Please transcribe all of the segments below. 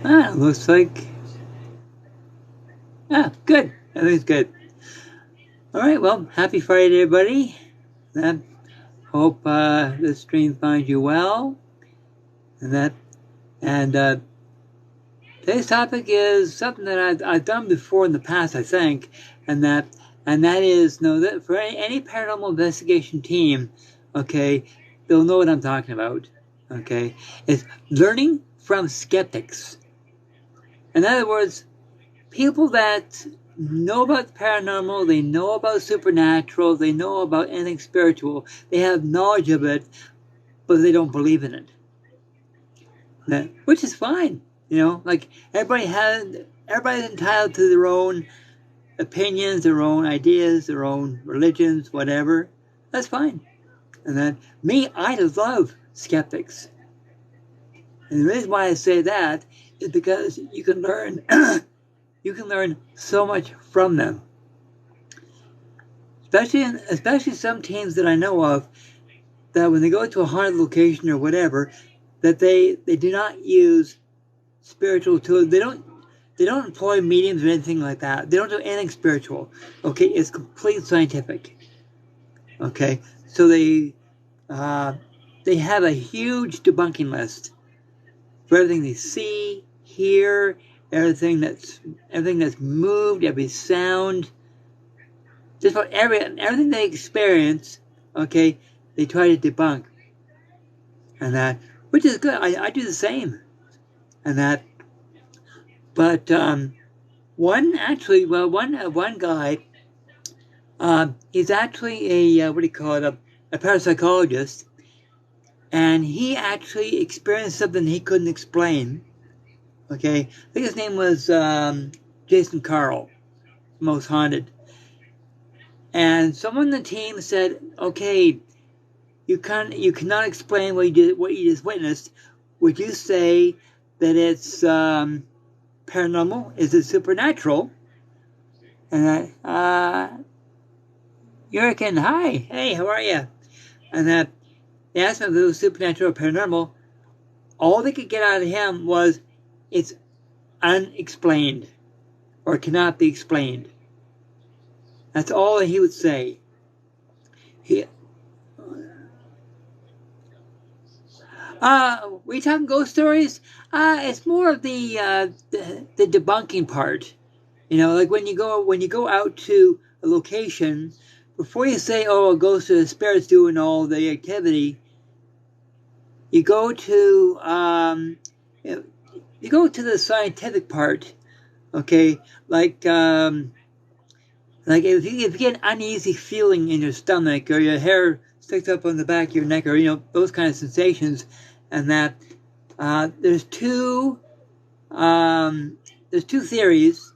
Looks like... good. Everything's good. Alright, well, happy Friday, everybody. Hope this stream finds you well. And today's topic is something that I've done before in the past, I think, and that is, that for any paranormal investigation team, okay, they'll know what I'm talking about. Okay, it's learning from skeptics. In other words, people that know about the paranormal, they know about supernatural, they know about anything spiritual, they have knowledge of it, but they don't believe in it. Which is fine. Like everybody's entitled to their own opinions, their own ideas, their own religions, whatever. That's fine. And then I love skeptics. And the reason why I say that is because you can learn so much from them. Especially some teams that I know of, that when they go to a haunted location or whatever, that they do not use spiritual tools. They don't employ mediums or anything like that. They don't do anything spiritual. Okay, it's completely scientific. Okay, so they have a huge debunking list for everything they see, hear, everything that's moved, every sound, just about everything they experience. Okay, they try to debunk, and that, which is good. I do the same, and that. But one guy, he's actually a parapsychologist, and he actually experienced something he couldn't explain. Okay, I think his name was Jason Carl, Most Haunted. And someone on the team said, "Okay, you cannot explain what you just witnessed. Would you say that it's paranormal? Is it supernatural?" And Yurikin, hi, hey, how are you? And they asked him if it was supernatural or paranormal. All they could get out of him was, it's unexplained, or cannot be explained. That's all that he would say. We talking ghost stories? It's more of the debunking part. Like when you go out to a location, before you say, "Oh, a ghost or a spirit's doing all the activity," you go to the scientific part. Okay, like if you get an uneasy feeling in your stomach, or your hair sticks up on the back of your neck, or those kind of sensations, and that there's two theories,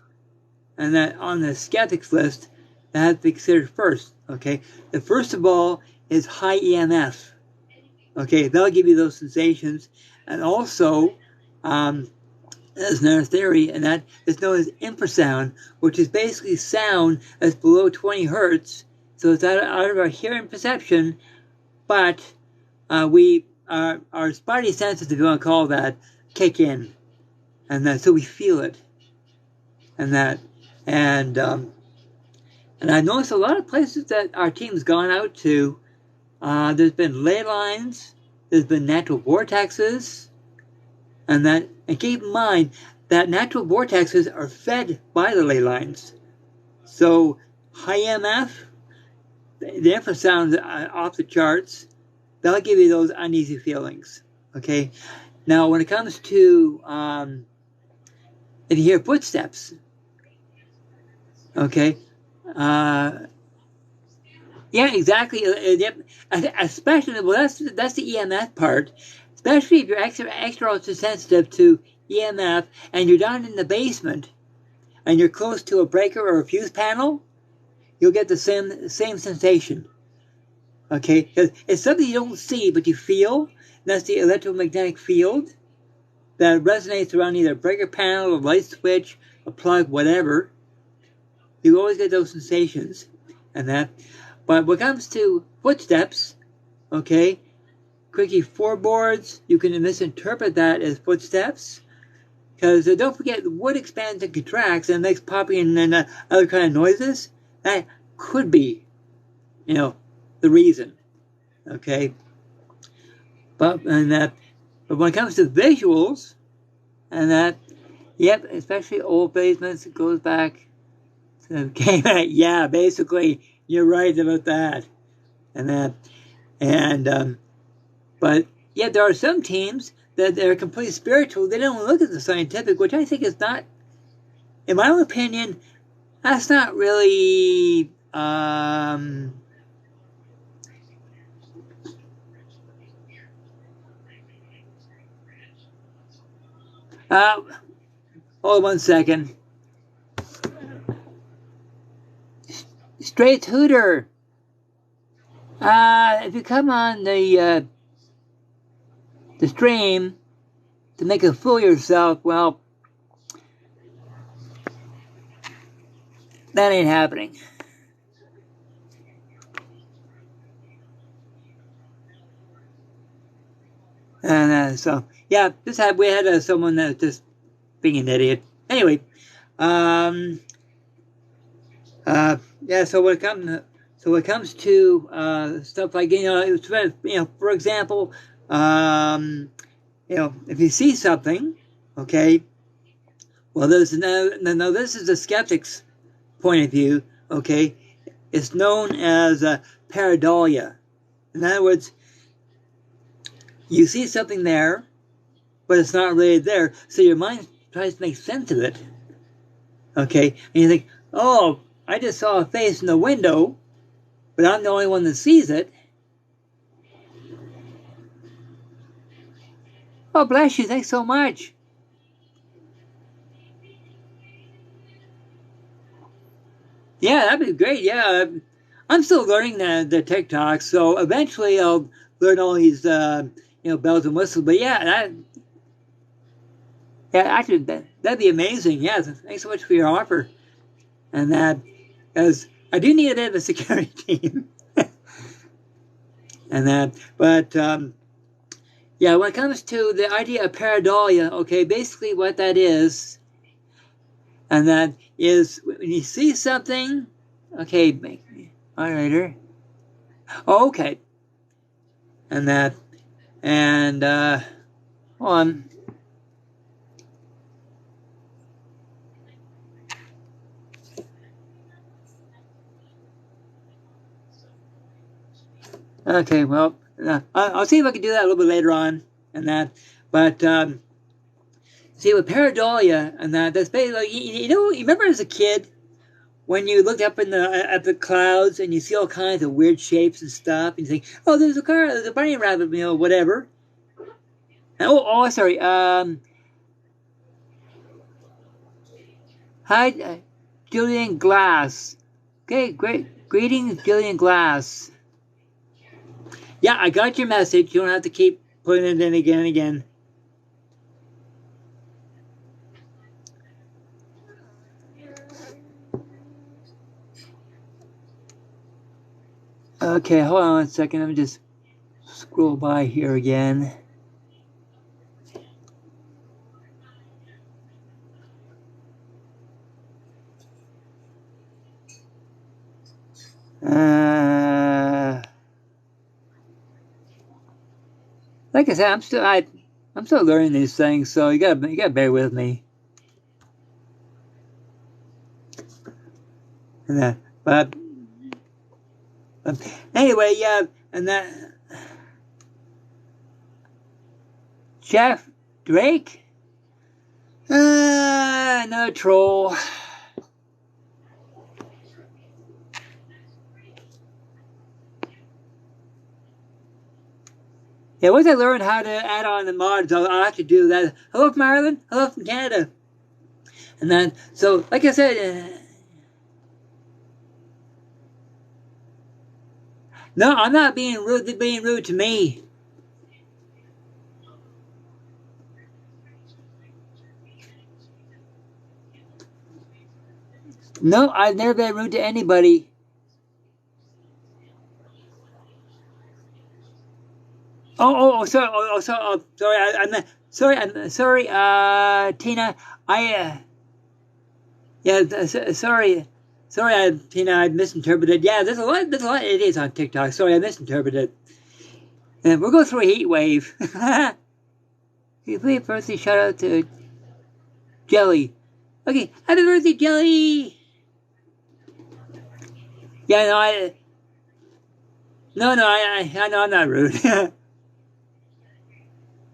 and that on the skeptics list that have to be considered first. Okay, the first of all is high EMF. Okay, that'll give you those sensations, and also there's another theory, and that is known as infrasound, which is basically sound that's below 20 hertz, so it's out of our hearing perception, but our spidey senses, if you want to call that, kick in, and so we feel it, and I noticed a lot of places that our team's gone out to. There's been ley lines, there's been natural vortexes, and keep in mind that natural vortexes are fed by the ley lines. So high EMF, the infrasound off the charts, that'll give you those uneasy feelings. Okay. Now, when it comes to if you hear footsteps, okay, yeah, exactly. Especially, well, that's the EMF part. Especially if you're extra ultra sensitive to EMF, and you're down in the basement, and you're close to a breaker or a fuse panel, you'll get the same sensation. Okay, because it's something you don't see but you feel. And that's the electromagnetic field that resonates around either a breaker panel, a light switch, a plug, whatever. You always get those sensations, and that. But when it comes to footsteps, okay, quickie floorboards, you can misinterpret that as footsteps. Because don't forget, the wood expands and contracts and makes popping and other kind of noises. That could be, the reason. Okay. But when it comes to visuals, and yep, especially old basements, it goes back to the game. Yeah, basically, you're right about that. But yeah, there are some teams that are completely spiritual. They don't look at the scientific, which I think is not, in my own opinion, that's not really hold on 1 second. Straight Hooter. If you come on the stream to make a fool of yourself, well, that ain't happening. And so, yeah, we had someone that was just being an idiot. Anyway, yeah. So when it comes to stuff like for example, if you see something, okay. Well, this is the skeptic's point of view. Okay, it's known as pareidolia. In other words, you see something there, but it's not really there, so your mind tries to make sense of it. Okay, and you think, oh, I just saw a face in the window, but I'm the only one that sees it. Oh, bless you, thanks so much. Yeah, that'd be great. Yeah, I'm still learning the TikTok, so eventually I'll learn all these bells and whistles. But yeah, actually that'd be amazing. Yeah, thanks so much for your offer. And because I do need a bit of a security team. But yeah, when it comes to the idea of pareidolia, okay, basically what that is, and that is when you see something, okay, moderator, oh, okay, and hold on. Okay, well, I'll see if I can do that a little bit later on, but see, with pareidolia, and that's basically, you remember as a kid when you looked up at the clouds and you see all kinds of weird shapes and stuff, and you think, oh, there's a bunny rabbit, whatever. And, sorry. Hi, Julian Glass. Okay, great. Greetings, Julian Glass. Yeah, I got your message. You don't have to keep putting it in again and again. Okay, hold on 1 second. Let me just scroll by here again. Like I said, I'm still learning these things, so you gotta bear with me. But anyway, yeah, and that Jeff Drake, another troll. Yeah, once I learn how to add on the mods, I'll have to do that. Hello from Ireland. Hello from Canada. And so, like I said, no, I'm not being rude. They're being rude to me. No, I've never been rude to anybody. Sorry. Sorry, Sorry, I'm sorry, Tina. Sorry, Tina. I misinterpreted. Yeah, there's a lot of idiots on TikTok. Sorry, I misinterpreted. And we'll go through a heat wave. Happy birthday! Shout out to Jelly. Okay, happy birthday, Jelly. Yeah, no, I know I'm not rude.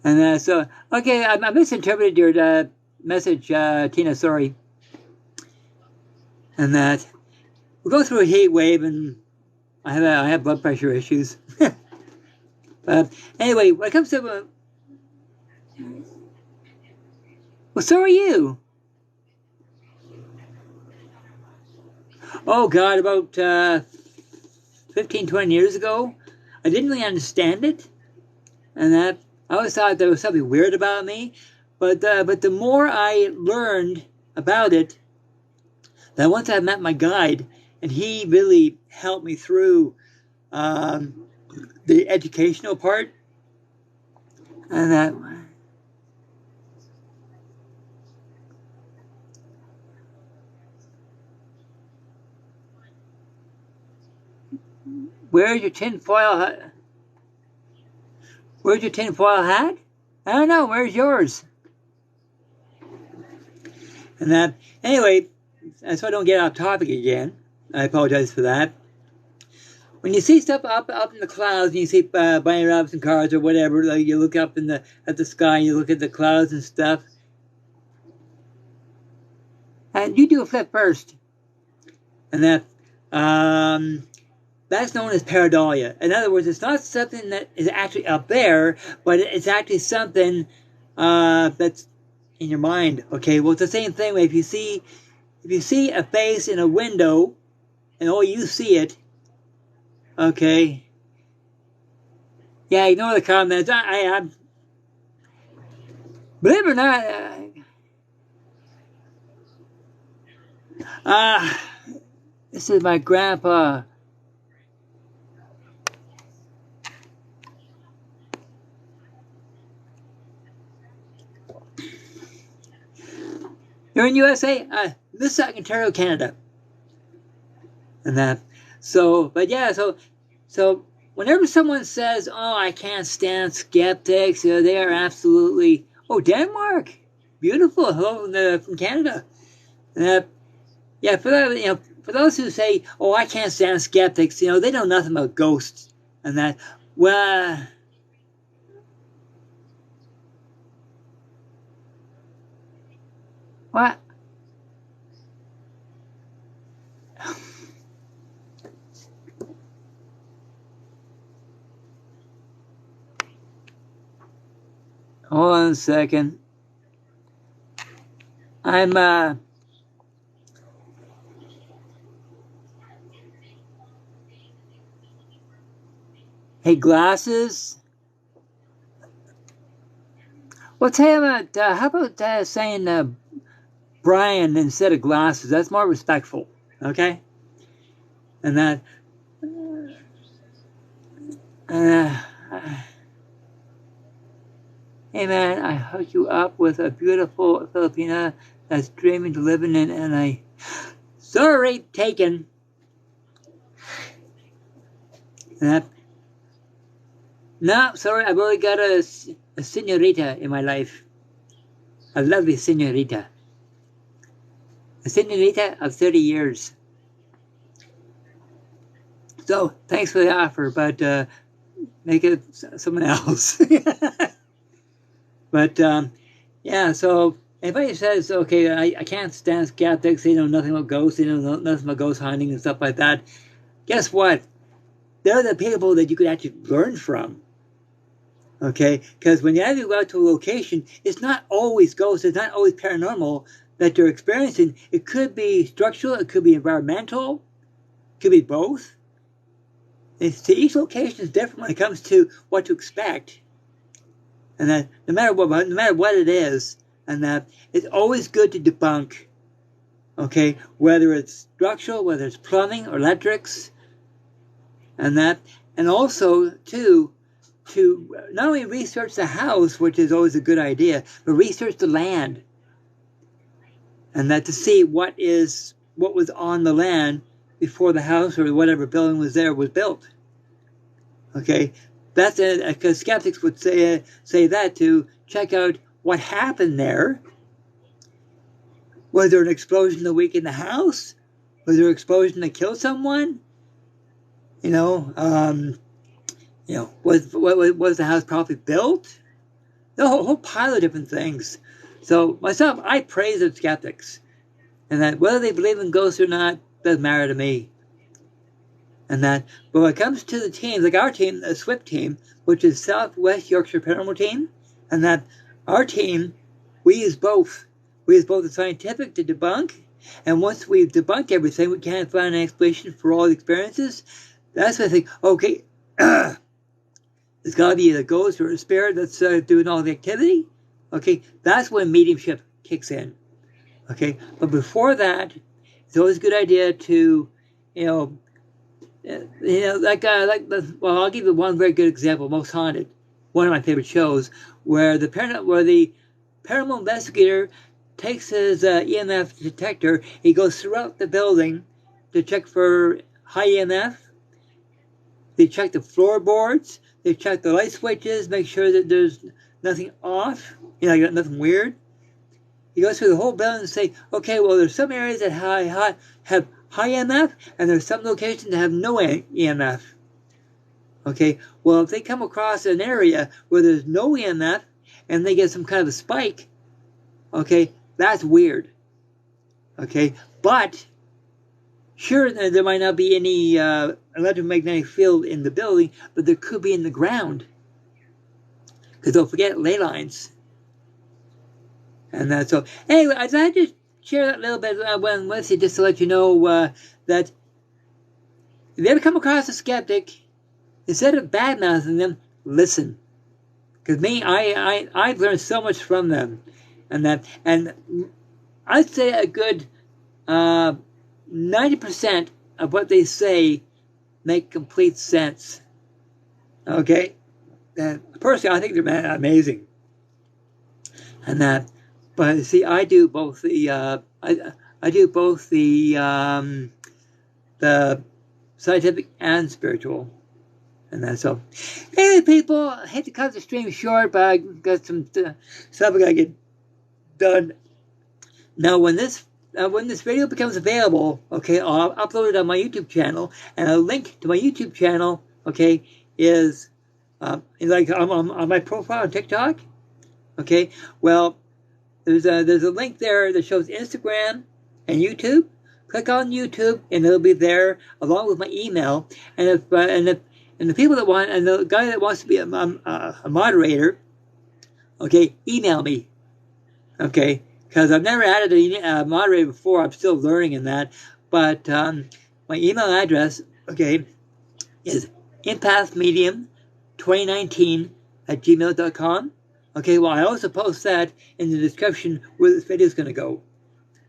And so, okay, I misinterpreted your message, Tina. Sorry. And that we'll go through a heat wave, and I have blood pressure issues. But anyway, when it comes to well, so are you. Oh God, about 15, 20 years ago, I didn't really understand it, and that I always thought there was something weird about me. But the more I learned about it, that once I met my guide, and he really helped me through the educational part, and that. Where's your tinfoil hat? Where's your tinfoil hat? I don't know. Where's yours? And that, anyway, so I don't get off topic again. I apologize for that. When you see stuff up in the clouds, and you see Brian Robinson cars or whatever, like you look up at the sky, and you look at the clouds and stuff, and you do a flip first, and that. That's known as pareidolia. In other words, it's not something that is actually up there, but it's actually something that's in your mind. Okay, well, it's the same thing. If you see a face in a window, and oh, you see it, okay, yeah, ignore the comments. I'm believe it or not, this is my grandpa. You're in USA? Mississauga, Ontario, Canada. And that. So, but yeah, so whenever someone says, oh, I can't stand skeptics, they are absolutely, oh, Denmark. Beautiful. Hello from Canada. Yeah, for those who say, oh, I can't stand skeptics, they know nothing about ghosts and that. Well, what? Hold on a second. I'm, hey, glasses? Well, tell you what, how about saying Brian instead of glasses? That's more respectful, okay? And that, hey man, I hooked you up with a beautiful Filipina that's dreaming to live in and sorry, taken. And that, no, sorry, I've only got a senorita in my life. A lovely senorita. A senorita of 30 years. So, thanks for the offer, but make it someone else. But, yeah, so anybody says, okay, I can't stand skeptics, they know nothing about ghosts, they know nothing about ghost hunting and stuff like that. Guess what? They're the people that you could actually learn from. Okay? Because when you go out to a location, it's not always ghosts, it's not always paranormal that you're experiencing. It could be structural, it could be environmental, it could be both. Each location is different when it comes to what to expect. And that no matter what it is, and that it's always good to debunk. Okay? Whether it's structural, whether it's plumbing or electrics, and that. And also, too, to not only research the house, which is always a good idea, but research the land. And that to see what was on the land before the house or whatever building was there was built. Okay, that's it, because skeptics would say that to check out what happened there. Was there an explosion to weaken the house? Was there an explosion to kill someone? Was the house properly built? A whole pile of different things. So myself, I praise the skeptics, and that whether they believe in ghosts or not doesn't matter to me. And that, but when it comes to the teams, like our team, the SWYPT team, which is Southwest Yorkshire Paranormal Team, and that our team, we use both. We use both the scientific to debunk, and once we've debunked everything, we can't find an explanation for all the experiences. That's when I think, okay, there's got to be a ghost or a spirit that's doing all the activity. Okay, that's when mediumship kicks in. Okay, but before that, it's always a good idea to, well, I'll give you one very good example, Most Haunted, one of my favorite shows, where the paranormal investigator takes his EMF detector, he goes throughout the building to check for high EMF. They check the floorboards, they check the light switches, make sure that there's nothing off, nothing weird. He goes through the whole building and say, okay, well, there's some areas that have high EMF, and there's some locations that have no EMF. Okay, well, if they come across an area where there's no EMF, and they get some kind of a spike, okay, that's weird. Okay, but sure, there might not be any electromagnetic field in the building, but there could be in the ground. Because don't forget ley lines. And that's so. Anyway, I'd like to share that little bit with you, just to let you know that if you ever come across a skeptic, instead of bad-mouthing them, listen. Because I've learned so much from them. And I'd say a good 90% of what they say make complete sense. Okay? Personally, I think they're amazing. But see, I do both the scientific and spiritual. And that's so. Hey, people, I hate to cut the stream short, but I got some stuff I gotta get done. Now, when this video becomes available, okay, I'll upload it on my YouTube channel, and a link to my YouTube channel, okay, is like on my profile on TikTok. Okay, well, there's a link there that shows Instagram and YouTube. Click on YouTube, and it'll be there along with my email. And the people that want, and the guy that wants to be a moderator, okay, email me. Okay, because I've never added a moderator before. I'm still learning in that. But my email address, okay, is empathmedium2019@gmail.com. Okay, well, I also post that in the description where this video is going to go.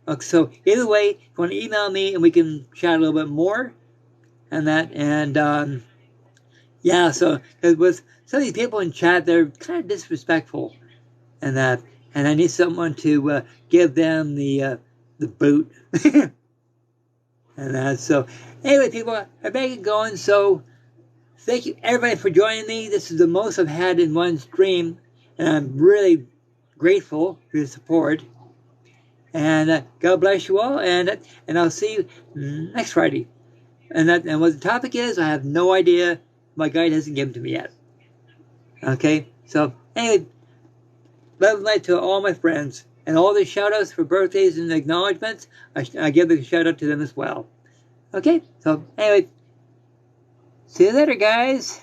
Okay, so either way, if you want to email me and we can chat a little bit more and that. And yeah, so with some of these people in chat, they're kind of disrespectful and that. And I need someone to give them the boot. And that. So anyway, people, I better get going. So thank you, everybody, for joining me. This is the most I've had in one stream. And I'm really grateful for your support. And God bless you all. And I'll see you next Friday. And what the topic is, I have no idea. My guide hasn't given to me yet. Okay? So, anyway, love and light to all my friends. And all the shout-outs for birthdays and acknowledgements, I give a shout-out to them as well. Okay? So, anyway, see you later, guys.